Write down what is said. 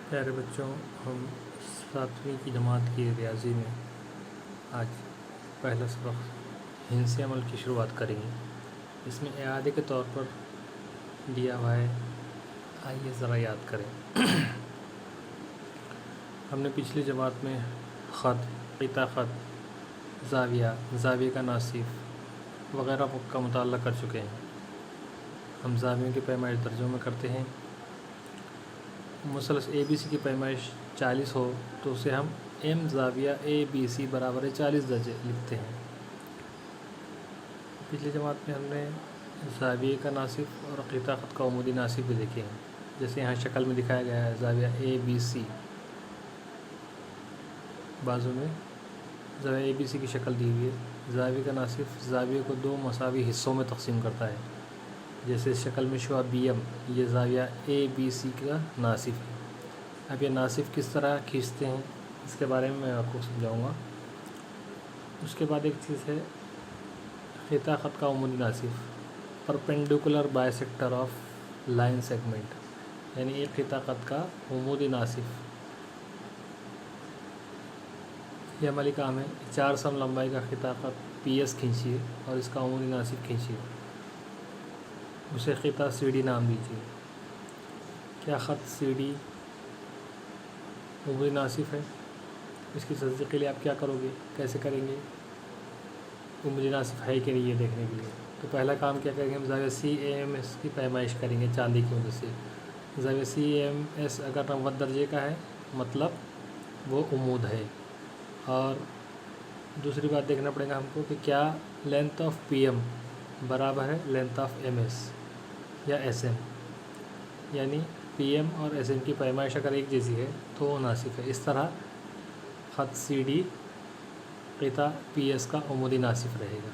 پیارے بچوں، ہم 7ویں کی جماعت کی ریاضی میں آج پہلا سبق ہندسی عمل کی شروعات کریں گے۔ اس میں اعادے کے طور پر دیا ہوا ہے، آئیے ذرا یاد کریں۔ ہم نے پچھلی جماعت میں خط، قطع خط، زاویہ کا ناصف وغیرہ کا مطالعہ کر چکے ہیں۔ ہم زاویوں کی پیمائش درجوں میں کرتے ہیں۔ مثلث اے بی سی کی پیمائش 40 ہو تو اسے ہم ایم زاویہ اے بی سی برابر 40 درجے لکھتے ہیں۔ پچھلی جماعت میں ہم نے زاویے کا ناصف اور قطع خط کا عمودی ناصف بھی دیکھے ہیں، جیسے یہاں شکل میں دکھایا گیا ہے زاویہ اے بی سی، بازو میں زاویہ اے بی سی کی شکل دی ہوئی ہے۔ زاویے کا ناصف زاویے کو 2 مساوی حصوں میں تقسیم کرتا ہے، جیسے اس شکل میں شعاع بی ایم، یہ زاویہ اے بی سی کا ناصف ہے۔ اب یہ ناصف کس طرح کھینچتے ہیں اس کے بارے میں آپ کو سمجھاؤں گا۔ اس کے بعد ایک چیز ہے قطع خط کا عمودی Nasif, perpendicular بائیسیکٹر of line segment, یعنی ایک قطع خط کا عمودی ناصف۔ یہ عملی کام ہے، 4 سم لمبائی کا قطع خط پی ایس کھینچیے اور اس کا عمودی ناصف کھینچیے، اسے قطع سی ڈی نام دیجیے۔ کیا خط سی ڈی عمودی ناصف ہے؟ اس کی تصدیق کے لیے آپ کیا کرو گے، کیسے کریں گے؟ عمودی ناصف ہے کہ نہیں یہ دیکھنے کے لیے تو پہلا کام کیا کریں گے، ہم زاویہ سی اے ایم ایس کی پیمائش کریں گے چاندی کی مدد سے۔ زاویہ سی اے ایم ایس اگر 90 درجے کا ہے مطلب وہ عمود ہے۔ اور دوسری بات دیکھنا پڑے گا ہم کو کہ کیا لینتھ آف پی ایم برابر ہے لینتھ آف ایم ایس یا ایس ایم، یعنی پی ایم اور ایس ایم کی پیمائش اگر ایک جیسی ہے تو وہ ناصف ہے۔ اس طرح خط سی ڈی قطع پی ایس کا عمودی ناصف رہے گا۔